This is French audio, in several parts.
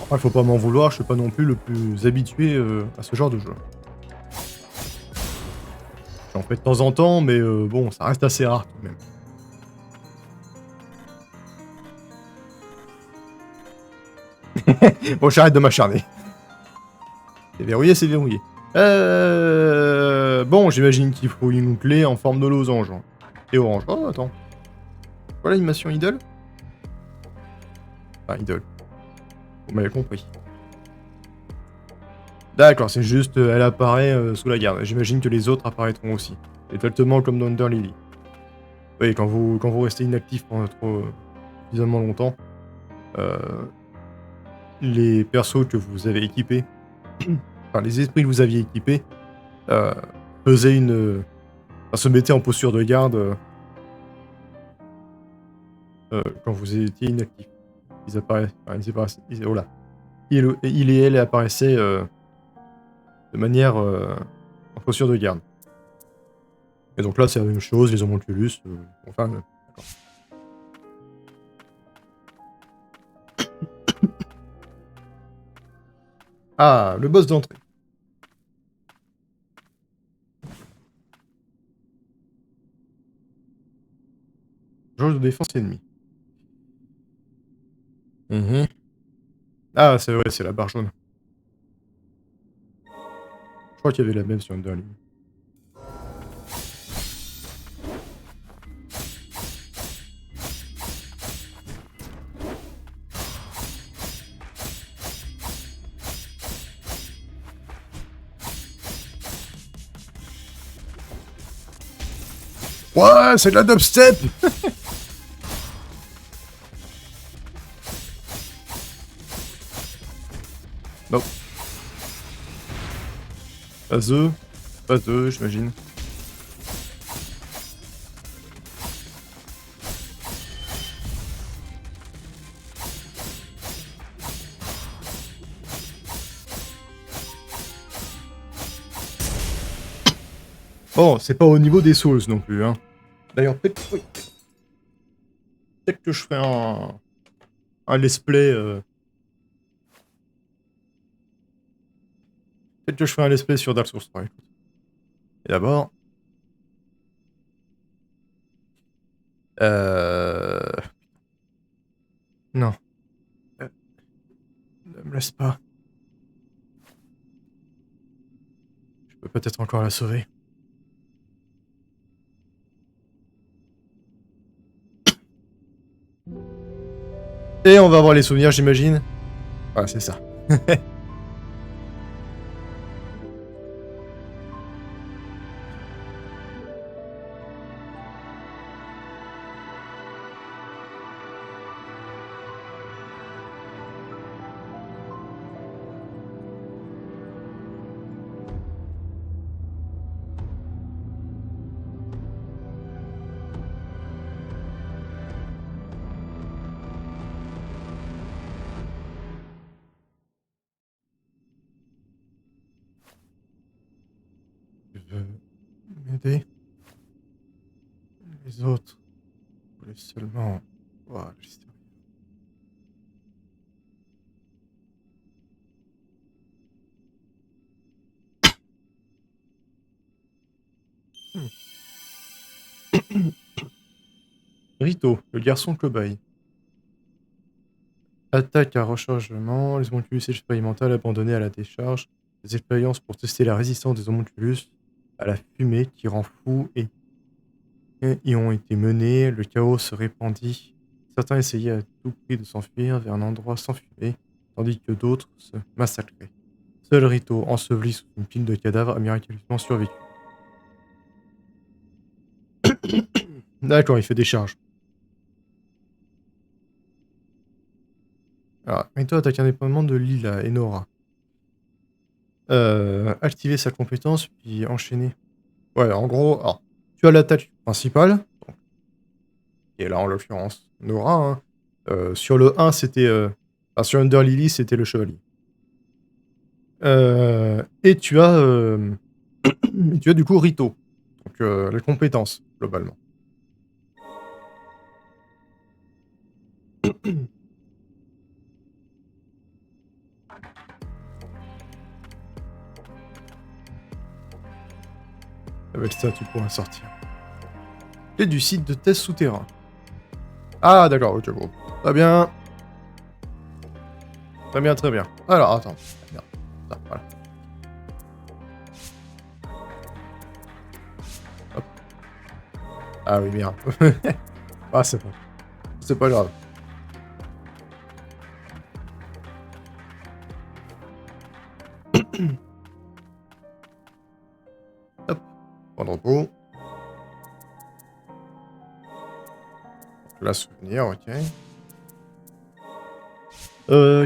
Après, faut pas m'en vouloir, je suis pas non plus le plus habitué à ce genre de jeu. J'en fais de temps en temps, mais bon, ça reste assez rare tout de même. Bon, j'arrête de m'acharner. C'est verrouillé, c'est verrouillé. Bon, j'imagine qu'il faut une clé en forme de losange. Et orange. Oh, attends. Voilà l'animation idole. Enfin, idole. Vous m'avez compris. D'accord, c'est juste, elle apparaît sous la garde. J'imagine que les autres apparaîtront aussi. Exactement comme dans Under Lily. Oui, quand vous restez inactif pendant suffisamment longtemps, euh, les persos que vous avez équipés, enfin les esprits que vous aviez équipés, faisaient se mettaient en posture de garde quand vous étiez inactif. Ils apparaissent, enfin, oh là. Il et elle apparaissaient de manière en posture de garde. Et donc là, c'est la même chose, les homonculus, enfin, d'accord. Ah, le boss d'entrée. Jauge de défense ennemie. Ah, c'est vrai, c'est la barre jaune. Je crois qu'il y avait la même sur Underling. Ouais, c'est de la dubstep. Non. Pas eux. Pas eux, j'imagine. Bon, c'est pas au niveau des Souls non plus, hein. D'ailleurs, peut-être que je ferai un let's play. Peut-être que je ferai un let's play sur Dark Souls 3. Et d'abord. Non. Ne me laisse pas. Je peux peut-être encore la sauver. Et on va avoir les souvenirs, j'imagine. Ouais, c'est ça. Tu veux m'aider? Les autres voulaient seulement voir l'histoire. Rito, le garçon cobaye. Attaque à rechargement, les homonculus expérimentales abandonnés à la décharge. Des expériences pour tester la résistance des homonculus à la fumée qui rend fou et y ont été menées. Le chaos se répandit. Certains essayaient à tout prix de s'enfuir vers un endroit sans fumée, tandis que d'autres se massacraient. Seul Rito, enseveli sous une pile de cadavres, a miraculeusement survécu. D'accord, il fait des charges. Alors, Rito attaque indépendamment de Lila et Nora. Activer sa compétence, puis enchaîner. Ouais, en gros, alors, tu as l'attaque principale, et là en l'occurrence Nora. Hein. Sur le 1, c'était. Sur Under Lily, c'était le chevalier. Et tu as. Tu as du coup Rito. Donc les compétences, globalement. Avec ça, tu pourras sortir. Clé du site de test souterrain. Ah, d'accord, ok, bon. Très bien. Très bien, très bien. Alors, attends. Merde. Ça, voilà. Hop. Ah oui, merde. Ah, c'est bon. C'est pas grave. Hop. Point de repos. La souvenir, ok.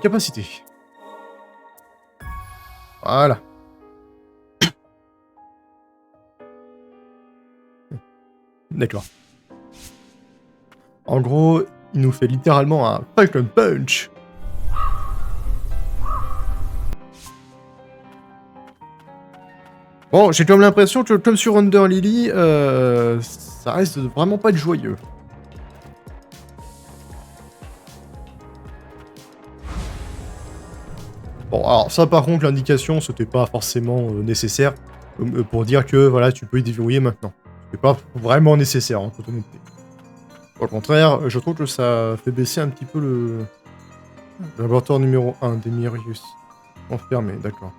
Capacité. Voilà. D'accord. En gros, il nous fait littéralement un Falcon Punch. Bon, j'ai comme l'impression que, comme sur Under Lily, ça reste de vraiment pas être joyeux. Bon, alors ça par contre, l'indication, c'était pas forcément nécessaire pour dire que, voilà, tu peux y déverrouiller maintenant. C'est pas vraiment nécessaire, en toute honnêteté. Au contraire, je trouve que ça fait baisser un petit peu le laboratoire numéro 1 d'Emirius. Enfermé, d'accord.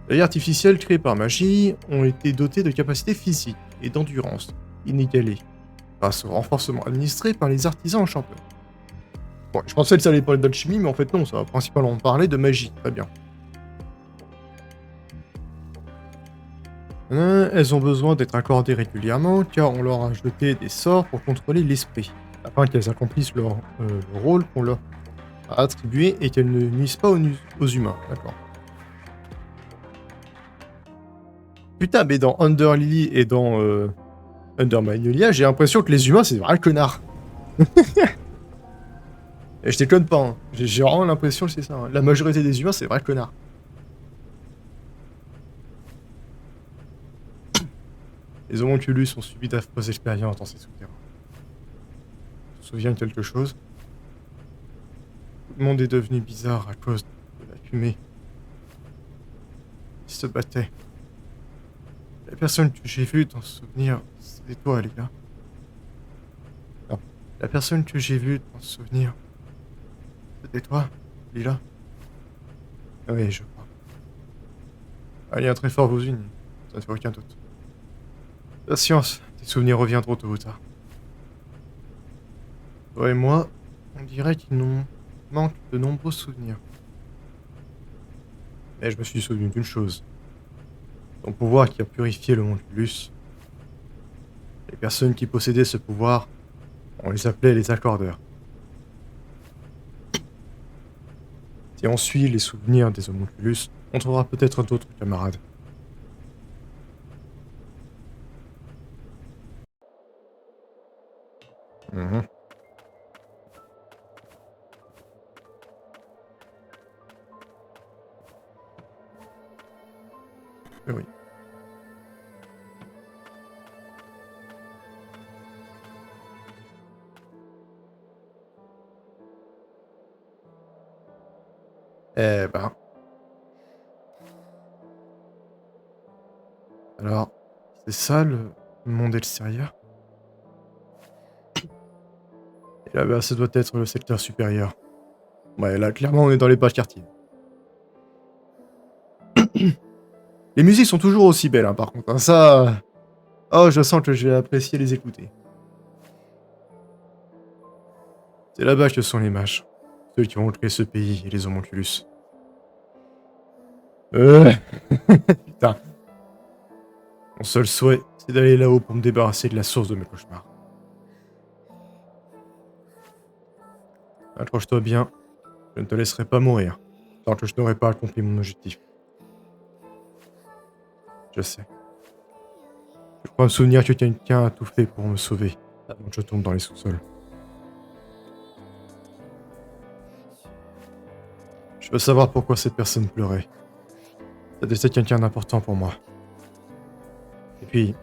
Les artificiels créés par magie ont été dotés de capacités physiques et d'endurance inégalées grâce au renforcement administré par les artisans enchanteurs. Bon, je pensais que ça allait parler d'alchimie, mais en fait non, ça va principalement parler de magie. Très bien. Elles ont besoin d'être accordées régulièrement car on leur a jeté des sorts pour contrôler l'esprit, afin qu'elles accomplissent le rôle qu'on leur a attribué et qu'elles ne nuisent pas aux humains. D'accord. Putain, mais dans Under Lily et dans Under Magnolia, j'ai l'impression que les humains, c'est des vrais connards. Et je déconne pas, hein. J'ai vraiment l'impression que c'est ça. Hein. La majorité des humains, c'est des vrais connards. Les homonculus ont subi d'affreuses expériences dans ces souterrains. Tu te souviens de quelque chose? Tout le monde est devenu bizarre à cause de la fumée. Ils se battaient. La personne que j'ai vue dans ce souvenir, c'était toi, les gars. Non. La personne que j'ai vue dans ce souvenir, c'était toi, Lila. Oui, je crois. Un lien très fort vous unit, ça ne fait aucun doute. Patience, tes souvenirs reviendront tôt ou tard. Toi et moi, on dirait qu'il nous manque de nombreux souvenirs. Mais je me suis souvenu d'une chose. Ton pouvoir qui a purifié le Homunculus. Les personnes qui possédaient ce pouvoir, on les appelait les accordeurs. Si on suit les souvenirs des Homunculus, on trouvera peut-être d'autres camarades. Mhm. Oui. Eh ben. Alors, c'est ça le monde extérieur? Et là-bas, ça doit être le secteur supérieur. Ouais, là, clairement, on est dans les bas quartiers. Les musiques sont toujours aussi belles, hein, par contre. Hein, ça... Oh, je sens que je vais apprécier les écouter. C'est là-bas que sont les mages. Ceux qui ont créé ce pays et les homonculus. Putain. Mon seul souhait, c'est d'aller là-haut pour me débarrasser de la source de mes cauchemars. Accroche-toi bien, je ne te laisserai pas mourir, tant que je n'aurai pas accompli mon objectif. Je sais. Je crois me souvenir que quelqu'un a tout fait pour me sauver, avant que je tombe dans les sous-sols. Je veux savoir pourquoi cette personne pleurait. Ça devait être quelqu'un d'important pour moi. Et puis,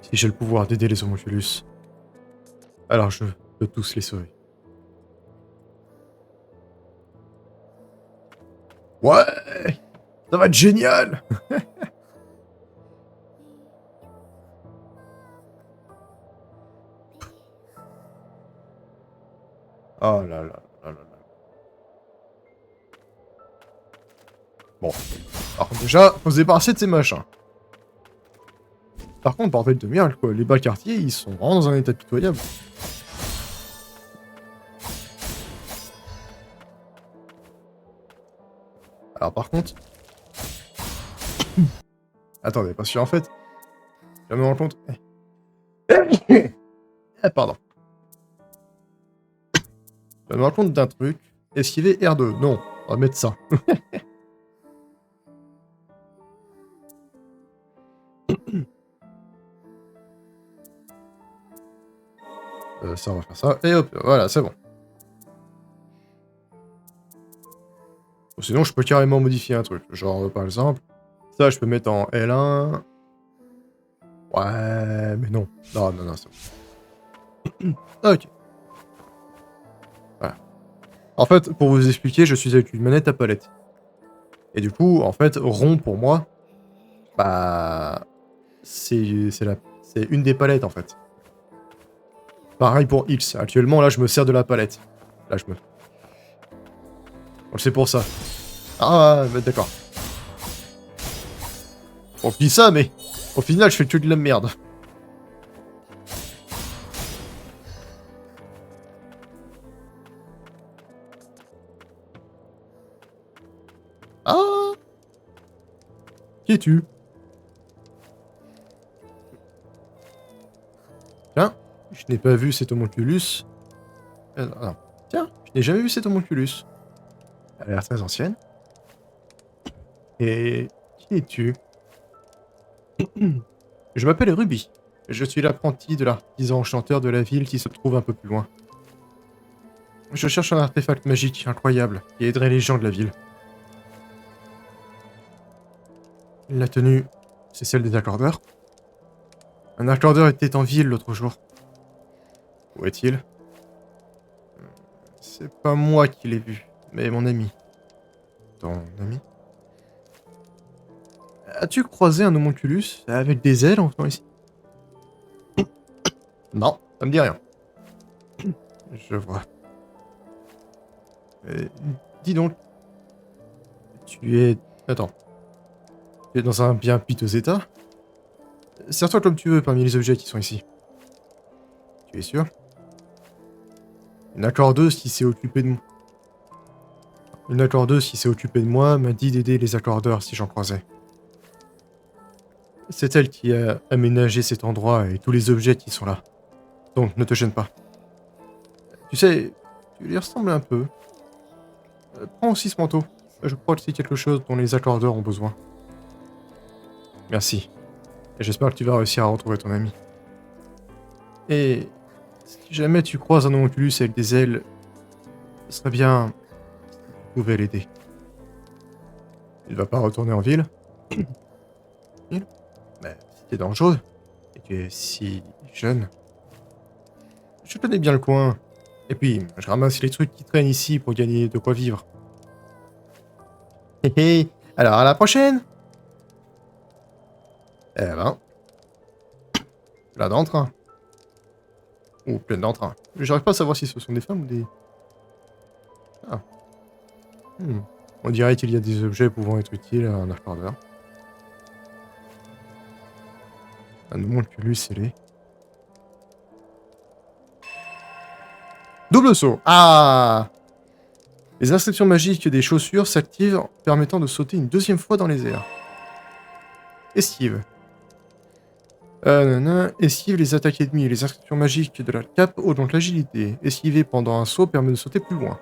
si j'ai le pouvoir d'aider les homonculus, alors je peux tous les sauver. Ouais! Ça va être génial. Oh là là là là là. Bon. Alors déjà, faut se débarrasser de ces machins. Par contre, bordel de merde, quoi. Les bas quartiers, ils sont vraiment dans un état pitoyable. Alors par contre... Attendez, parce qu'en fait... Je me rends compte... Ah, pardon. Je me rends compte d'un truc. Esquiver R2. Non, on va mettre ça. Ça, on va faire ça. Et hop, voilà, c'est bon. Ou sinon, je peux carrément modifier un truc. Genre, par exemple, ça, je peux mettre en L1. Ouais, mais non. Non, non, non, c'est bon. Ok. Voilà. En fait, pour vous expliquer, je suis avec une manette à palette. Et du coup, en fait, rond pour moi, bah... c'est une des palettes, en fait. Pareil pour X. Actuellement, là, je me sers de la palette. Là, je me... Donc, c'est pour ça. Ah, bah, d'accord. On dit ça, mais... Au final, je fais que de la merde. Ah! Qui es-tu? Tiens, je n'ai pas vu cet homonculus. Non. Tiens, je n'ai jamais vu cet homonculus. Elle a l'air très ancienne. Et... Qui es-tu? Je m'appelle Ruby. Je suis l'apprenti de l'artisan chanteur de la ville qui se trouve un peu plus loin. Je cherche un artefact magique incroyable qui aiderait les gens de la ville. La tenue, c'est celle des accordeurs. Un accordeur était en ville l'autre jour. Où est-il? C'est pas moi qui l'ai vu, mais mon ami. Ton ami? As-tu croisé un homonculus avec des ailes en venant ici? Non, ça me dit rien. Je vois. Dis donc, tu es... Attends. Tu es dans un bien piteux état? Sers-toi comme tu veux parmi les objets qui sont ici. Tu es sûr? Une accordeuse qui s'est occupée de moi. Une accordeuse qui s'est occupée de moi m'a dit d'aider les accordeurs si j'en croisais. C'est elle qui a aménagé cet endroit et tous les objets qui sont là. Donc ne te gêne pas. Tu sais, tu lui ressembles un peu. Prends aussi ce manteau. Je crois que c'est quelque chose dont les accordeurs ont besoin. Merci. Et j'espère que tu vas réussir à retrouver ton ami. Et si jamais tu croises un homonculus avec des ailes, ce serait bien si tu pouvais l'aider. Il ne va pas retourner en ville. Mais si t'es dangereux, et tu es si jeune, je connais bien le coin. Et puis, je ramasse les trucs qui traînent ici pour gagner de quoi vivre. Hé hé, alors à la prochaine! Eh ben, plein d'entrain. Ou plein d'entrain. J'arrive pas à savoir si ce sont des femmes ou des... Ah. On dirait qu'il y a des objets pouvant être utiles à un accordeur. Un homonculus scellé. Double saut! Ah! Les inscriptions magiques des chaussures s'activent permettant de sauter une deuxième fois dans les airs. Esquive. Esquive les attaques ennemies. Les inscriptions magiques de la cape augmentent l'agilité. Esquiver pendant un saut permet de sauter plus loin.